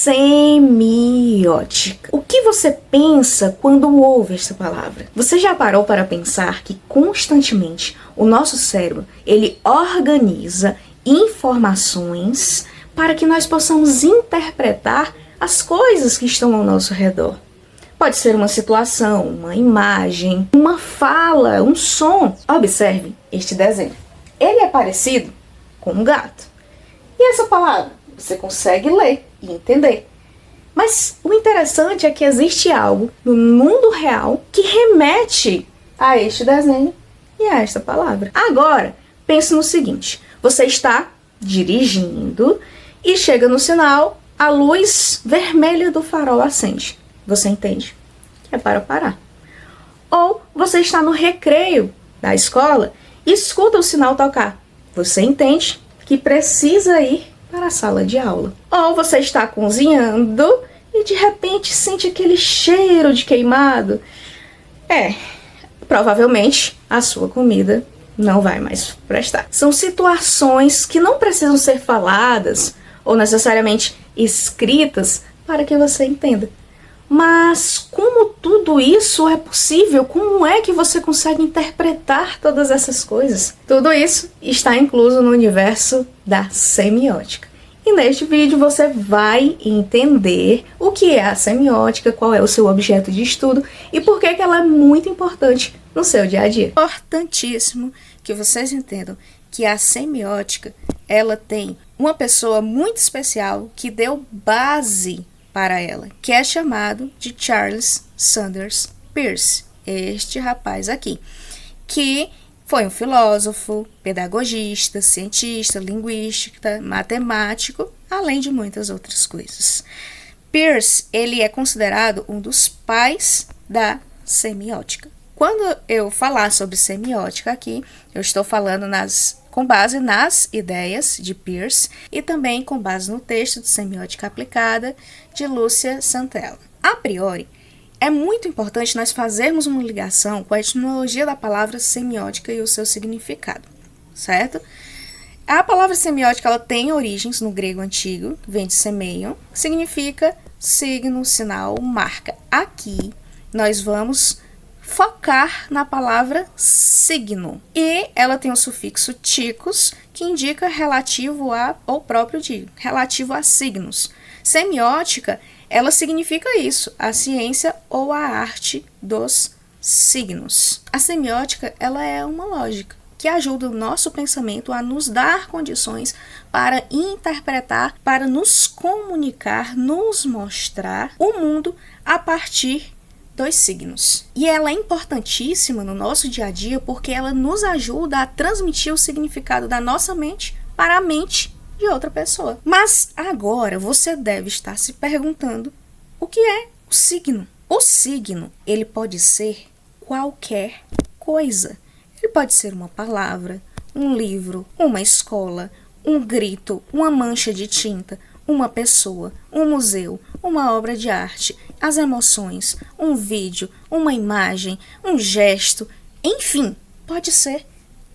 semiótica. O que você pensa quando ouve essa palavra? Você já parou para pensar que constantemente o nosso cérebro, ele organiza informações para que nós possamos interpretar as coisas que estão ao nosso redor? Pode ser uma situação, uma imagem, uma fala, um som. Observe este desenho. Ele é parecido com um gato. E essa palavra você consegue ler e entender. Mas o interessante é que existe algo no mundo real que remete a este desenho e a esta palavra. Agora, pense no seguinte. Você está dirigindo e chega no sinal, a luz vermelha do farol acende. Você entende? É para parar. Ou você está no recreio da escola e escuta o sinal tocar. Você entende que precisa ir para a sala de aula. Ou você está cozinhando e de repente sente aquele cheiro de queimado. Provavelmente a sua comida não vai mais prestar. São situações que não precisam ser faladas ou necessariamente escritas para que você entenda. Mas como tudo isso é possível? Como é que você consegue interpretar todas essas coisas? Tudo isso está incluso no universo da semiótica. E neste vídeo você vai entender o que é a semiótica, qual é o seu objeto de estudo e por que ela é muito importante no seu dia a dia. Importantíssimo que vocês entendam que a semiótica, ela tem uma pessoa muito especial que deu base para ela, que é chamado de Charles Sanders Peirce, este rapaz aqui, que foi um filósofo, pedagogista, cientista, linguista, matemático, além de muitas outras coisas. Peirce, ele é considerado um dos pais da semiótica. Quando eu falar sobre semiótica aqui, eu estou falando com base nas ideias de Peirce e também com base no texto de Semiótica Aplicada de Lúcia Santella. A priori, é muito importante nós fazermos uma ligação com a etimologia da palavra semiótica e o seu significado, certo? A palavra semiótica ela tem origens no grego antigo, vem de semeion, que significa signo, sinal, marca. Aqui, nós vamos focar na palavra signo. E ela tem o sufixo ticos, que indica relativo ao próprio dia, relativo a signos. Semiótica, ela significa isso, a ciência ou a arte dos signos. A semiótica, ela é uma lógica que ajuda o nosso pensamento a nos dar condições para interpretar, para nos comunicar, nos mostrar o mundo a partir dos signos. E ela é importantíssima no nosso dia a dia porque ela nos ajuda a transmitir o significado da nossa mente para a mente de outra pessoa. Mas agora você deve estar se perguntando o que é o signo. O signo, ele pode ser qualquer coisa. Ele pode ser uma palavra, um livro, uma escola, um grito, uma mancha de tinta, uma pessoa, um museu, uma obra de arte, as emoções, um vídeo, uma imagem, um gesto, enfim, pode ser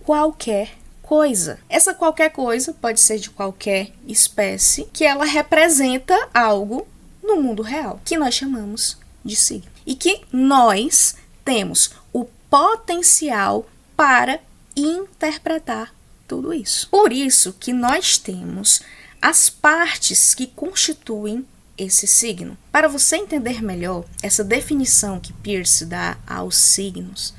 qualquer coisa. Essa qualquer coisa pode ser de qualquer espécie que ela representa algo no mundo real, que nós chamamos de signo. E que nós temos o potencial para interpretar tudo isso. Por isso que nós temos as partes que constituem esse signo. Para você entender melhor essa definição que Peirce dá aos signos,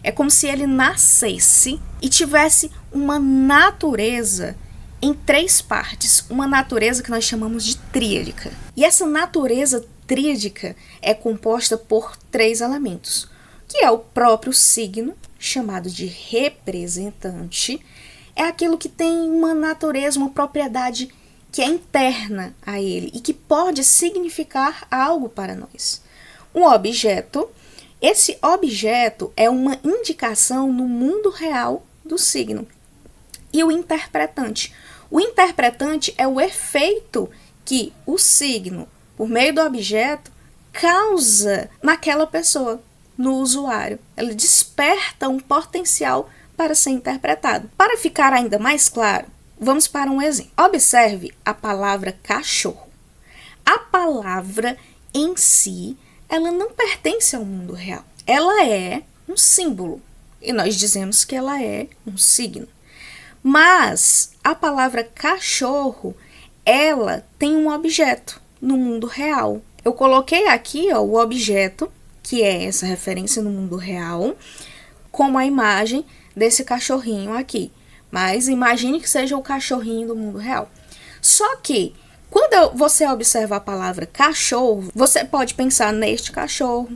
é como se ele nascesse e tivesse uma natureza em 3 partes, uma natureza que nós chamamos de tríadica. E essa natureza tríadica é composta por 3 elementos, que é o próprio signo, chamado de representante, é aquilo que tem uma natureza, uma propriedade que é interna a ele e que pode significar algo para nós. Um objeto, esse objeto é uma indicação no mundo real do signo. E o interpretante. O interpretante é o efeito que o signo, por meio do objeto, causa naquela pessoa, no usuário. Ele desperta um potencial para ser interpretado. Para ficar ainda mais claro, vamos para um exemplo. Observe a palavra cachorro. A A palavra em si, ela não pertence ao mundo real. Ela é um símbolo. E nós dizemos que ela é um signo. Mas a palavra cachorro, ela tem um objeto no mundo real. Eu coloquei aqui, ó, o objeto, que é essa referência no mundo real, como a imagem desse cachorrinho aqui. Mas imagine que seja o cachorrinho do mundo real. Só que, quando você observa a palavra cachorro, você pode pensar neste cachorro,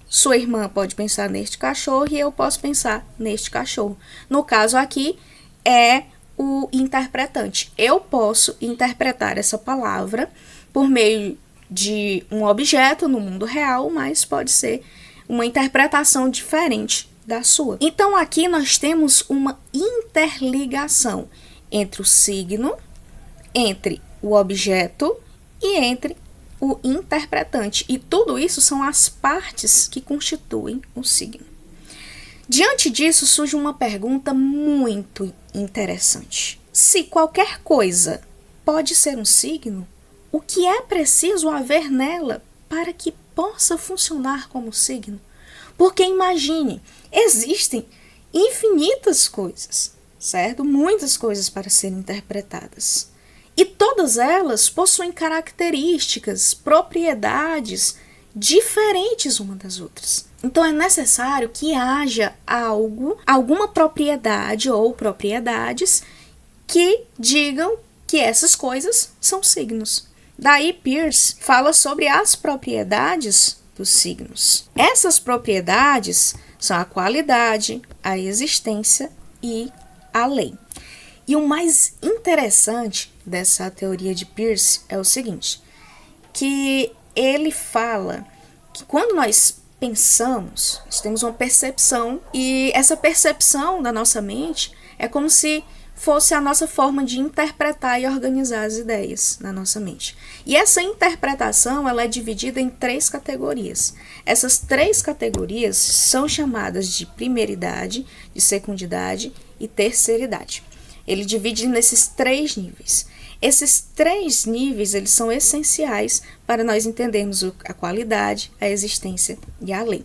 sua irmã pode pensar neste cachorro e eu posso pensar neste cachorro. No caso aqui, é o interpretante. Eu posso interpretar essa palavra por meio de um objeto no mundo real, mas pode ser uma interpretação diferente da sua. Então, aqui nós temos uma interligação entre o signo, entre o objeto e entre o interpretante. E tudo isso são as partes que constituem o signo. Diante disso, surge uma pergunta muito interessante. Se qualquer coisa pode ser um signo, o que é preciso haver nela para que possa funcionar como signo? Porque imagine, existem infinitas coisas, certo? Muitas coisas para serem interpretadas. E todas elas possuem características, propriedades diferentes uma das outras. Então é necessário que haja algo, alguma propriedade ou propriedades que digam que essas coisas são signos. Daí Peirce fala sobre as propriedades dos signos. Essas propriedades são a qualidade, a existência e a lei. E o mais interessante dessa teoria de Peirce é o seguinte, que ele fala que quando nós pensamos, nós temos uma percepção, e essa percepção da nossa mente é como se fosse a nossa forma de interpretar e organizar as ideias na nossa mente. E essa interpretação, ela é dividida em 3 categorias. Essas 3 categorias são chamadas de primeiridade, de secundidade e terceiridade. Ele divide nesses 3 níveis. Esses 3 níveis, eles são essenciais para nós entendermos a qualidade, a existência e a lei.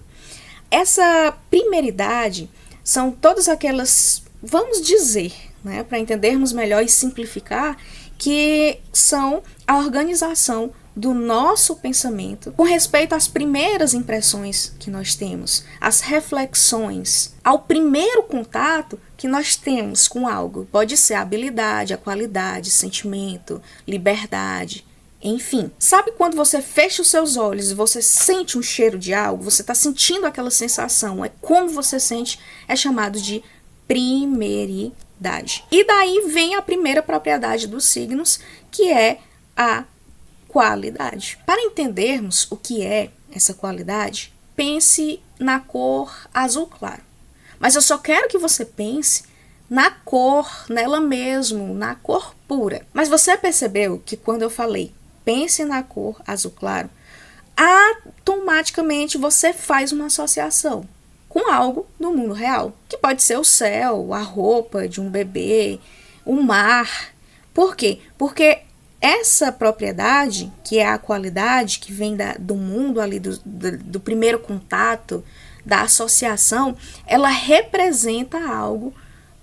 Essa primeiridade são todas aquelas, vamos dizer, né, para entendermos melhor e simplificar, que são a organização do nosso pensamento com respeito às primeiras impressões que nós temos, às reflexões, ao primeiro contato que nós temos com algo. Pode ser a habilidade, a qualidade, sentimento, liberdade, enfim. Sabe quando você fecha os seus olhos e você sente um cheiro de algo, você está sentindo aquela sensação, é como você sente, é chamado de primeiridade. E daí vem a primeira propriedade dos signos, que é a qualidade. Para entendermos o que é essa qualidade, pense na cor azul claro. Mas eu só quero que você pense na cor, nela mesmo, na cor pura. Mas você percebeu que quando eu falei pense na cor azul claro, automaticamente você faz uma associação com algo do mundo real, que pode ser o céu, a roupa de um bebê, o mar. Por quê? Porque essa propriedade, que é a qualidade que vem do mundo ali, do primeiro contato, da associação, ela representa algo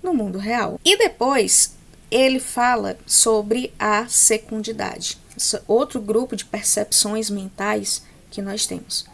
no mundo real. E depois ele fala sobre a secundidade, outro grupo de percepções mentais que nós temos.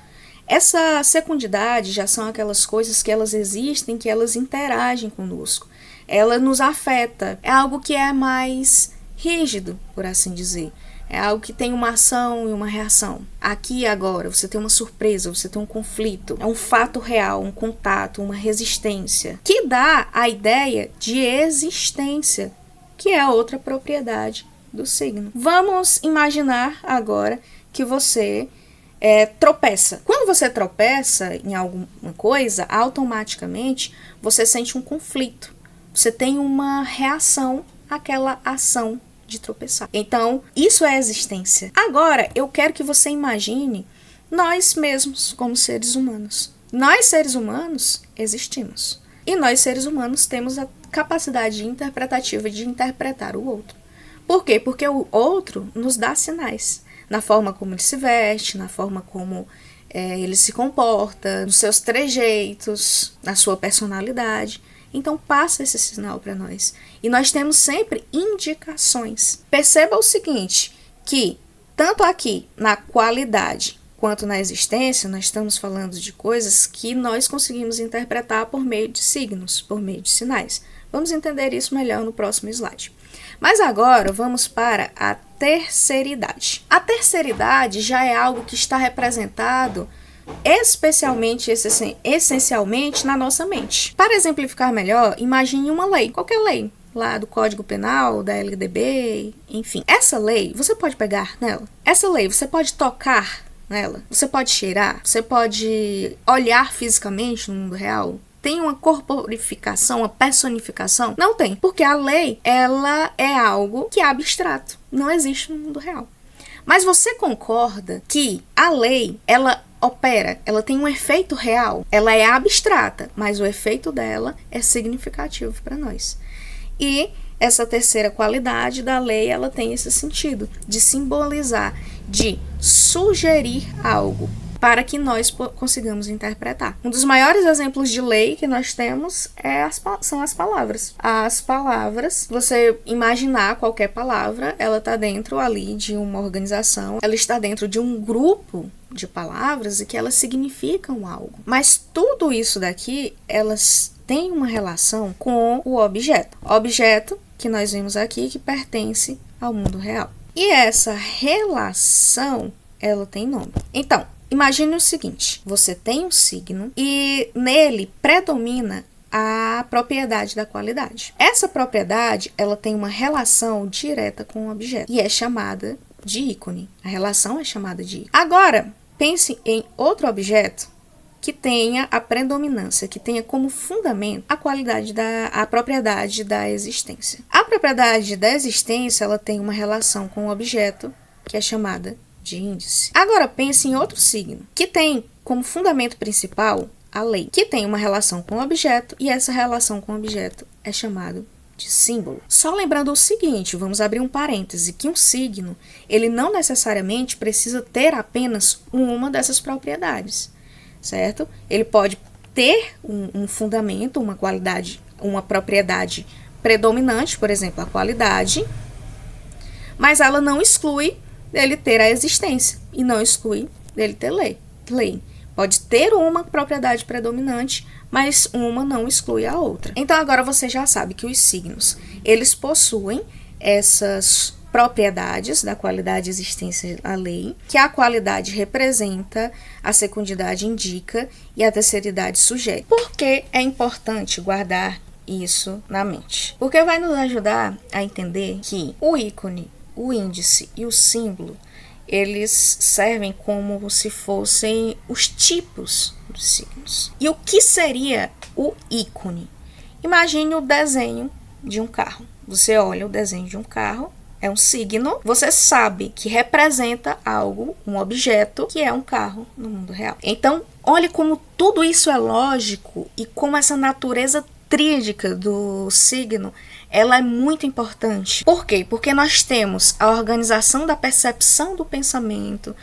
Essa secundidade já são aquelas coisas que elas existem, que elas interagem conosco. Ela nos afeta, é algo que é mais rígido, por assim dizer. É algo que tem uma ação e uma reação. Aqui e agora, você tem uma surpresa, você tem um conflito. É um fato real, um contato, uma resistência. Que dá a ideia de existência, que é a outra propriedade do signo. Vamos imaginar agora que você tropeça. Quando você tropeça em alguma coisa, automaticamente você sente um conflito. Você tem uma reação àquela ação de tropeçar. Então, isso é existência. Agora, eu quero que você imagine nós mesmos como seres humanos. Nós, seres humanos, existimos. E nós, seres humanos, temos a capacidade interpretativa de interpretar o outro. Por quê? Porque o outro nos dá sinais. na forma como ele se veste, na forma como ele se comporta, nos seus trejeitos, na sua personalidade. Então passa esse sinal para nós. E nós temos sempre indicações. Perceba o seguinte, que tanto aqui na qualidade quanto na existência, nós estamos falando de coisas que nós conseguimos interpretar por meio de signos, por meio de sinais. Vamos entender isso melhor no próximo slide. Mas agora vamos para a terceiridade. A terceiridade já é algo que está representado especialmente, essencialmente na nossa mente. Para exemplificar melhor, imagine uma lei, qualquer lei, lá do Código Penal, da LDB, enfim. Essa lei, você pode pegar nela. Essa lei, você pode tocar nela. Você pode cheirar. Você pode olhar fisicamente no mundo real. Tem uma corporificação, uma personificação? Não tem, porque a lei, ela é algo que é abstrato, não existe no mundo real. Mas você concorda que a lei, ela opera, ela tem um efeito real, ela é abstrata, mas o efeito dela é significativo para nós. E essa terceira qualidade da lei, ela tem esse sentido de simbolizar, de sugerir algo, para que nós consigamos interpretar. Um dos maiores exemplos de lei que nós temos são as palavras. As palavras, você imaginar qualquer palavra, ela está dentro ali de uma organização, ela está dentro de um grupo de palavras e que elas significam algo. Mas tudo isso daqui, elas têm uma relação com o objeto. Objeto que nós vimos aqui que pertence ao mundo real. E essa relação, ela tem nome. Então, imagine o seguinte, você tem um signo e nele predomina a propriedade da qualidade. Essa propriedade, ela tem uma relação direta com o objeto e é chamada de ícone. A relação é chamada de ícone. Agora, pense em outro objeto que tenha a predominância, que tenha como fundamento a propriedade da existência. A propriedade da existência, ela tem uma relação com o objeto que é chamada de índice. Agora pense em outro signo, que tem como fundamento principal a lei, que tem uma relação com o objeto, e essa relação com o objeto é chamado de símbolo. Só lembrando o seguinte, vamos abrir um parêntese, que um signo, ele não necessariamente precisa ter apenas uma dessas propriedades, certo? Ele pode ter um fundamento, uma qualidade, uma propriedade predominante, por exemplo, a qualidade, mas ela não exclui dele ter a existência e não exclui dele ter lei. Pode ter uma propriedade predominante, mas uma não exclui a outra. Então agora você já sabe que os signos, eles possuem essas propriedades da qualidade, existência, a lei, que a qualidade representa, a secundidade indica e a terceiridade sugere. Por que é importante guardar isso na mente? Porque vai nos ajudar a entender que o ícone, o índice e o símbolo, eles servem como se fossem os tipos dos signos. E o que seria o ícone? Imagine o desenho de um carro. Você olha o desenho de um carro, é um signo, você sabe que representa algo, um objeto, que é um carro no mundo real. Então, olhe como tudo isso é lógico e como essa natureza tríadica do signo, ela é muito importante. Por quê? Porque nós temos a organização da percepção do pensamento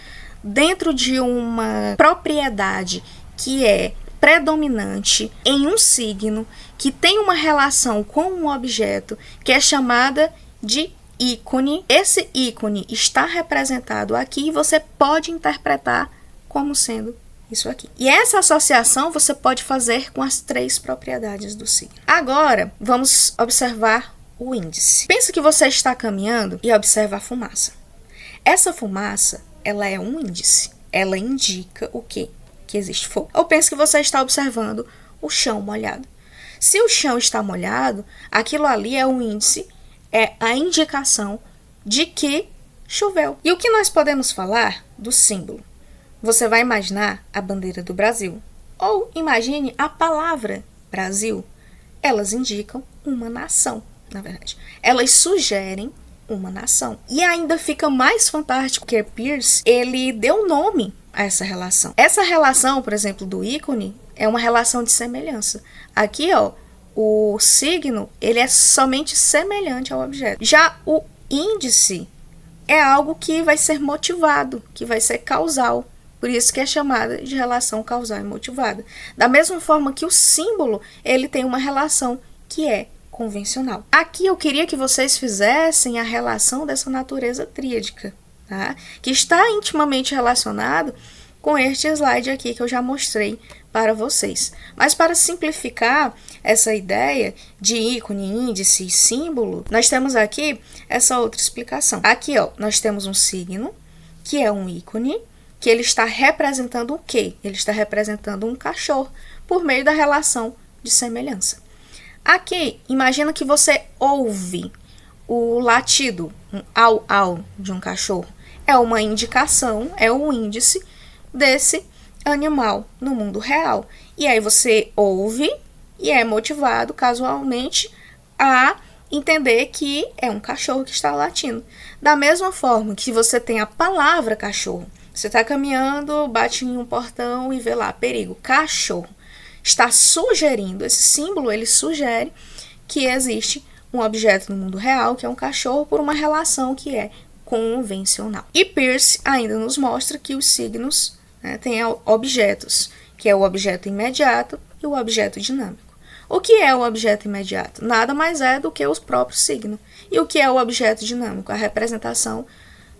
dentro de uma propriedade que é predominante em um signo, que tem uma relação com um objeto, que é chamada de ícone. Esse ícone está representado aqui e você pode interpretar como sendo isso aqui. E essa associação você pode fazer com as 3 propriedades do signo. Agora, vamos observar o índice. Pensa que você está caminhando e observa a fumaça. Essa fumaça, ela é um índice. Ela indica o quê? Que existe fogo. Ou pensa que você está observando o chão molhado. Se o chão está molhado, aquilo ali é um índice, é a indicação de que choveu. E o que nós podemos falar do símbolo? Você vai imaginar a bandeira do Brasil. Ou imagine a palavra Brasil. Elas indicam uma nação, na verdade. Elas sugerem uma nação. E ainda fica mais fantástico que Peirce, ele deu nome a essa relação. Essa relação, por exemplo, do ícone, é uma relação de semelhança. Aqui, ó, o signo, ele é somente semelhante ao objeto. Já o índice é algo que vai ser motivado, que vai ser causal. Por isso que é chamada de relação causal e motivada. Da mesma forma que o símbolo, ele tem uma relação que é convencional. Aqui eu queria que vocês fizessem a relação dessa natureza tríadica, tá? Que está intimamente relacionado com este slide aqui que eu já mostrei para vocês. Mas para simplificar essa ideia de ícone, índice e símbolo, nós temos aqui essa outra explicação. Aqui, ó, nós temos um signo, que é um ícone, que ele está representando o quê? Ele está representando um cachorro, por meio da relação de semelhança. Aqui, imagina que você ouve o latido, um au-au de um cachorro. É uma indicação, é um índice desse animal no mundo real. E aí você ouve e é motivado casualmente a entender que é um cachorro que está latindo. Da mesma forma que você tem a palavra cachorro. Você está caminhando, bate em um portão e vê lá, perigo, cachorro. Está sugerindo, esse símbolo, ele sugere que existe um objeto no mundo real, que é um cachorro, por uma relação que é convencional. E Peirce ainda nos mostra que os signos, né, têm objetos, que é o objeto imediato e o objeto dinâmico. O que é o objeto imediato? Nada mais é do que o próprio signo. E o que é o objeto dinâmico? A representação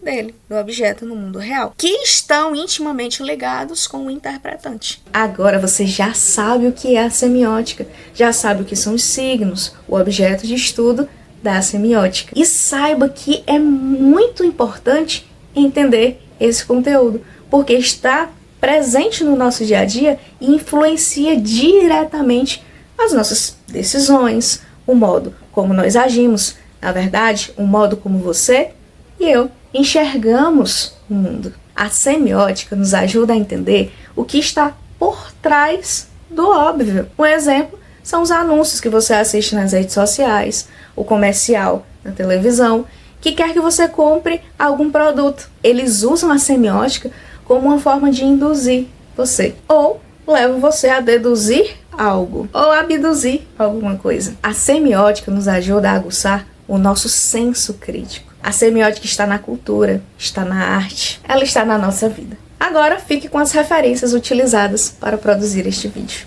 dele, do objeto no mundo real, que estão intimamente ligados com o interpretante. Agora você já sabe o que é a semiótica, já sabe o que são os signos, o objeto de estudo da semiótica. E saiba que é muito importante entender esse conteúdo, porque está presente no nosso dia a dia e influencia diretamente as nossas decisões, o modo como nós agimos, na verdade, o modo como você e eu enxergamos o mundo. A semiótica nos ajuda a entender o que está por trás do óbvio. Um exemplo são os anúncios que você assiste nas redes sociais, o comercial na televisão, que quer que você compre algum produto. Eles usam a semiótica como uma forma de induzir você, ou levam você a deduzir algo, ou abduzir alguma coisa. A semiótica nos ajuda a aguçar o nosso senso crítico. A semiótica está na cultura, está na arte, ela está na nossa vida. Agora fique com as referências utilizadas para produzir este vídeo.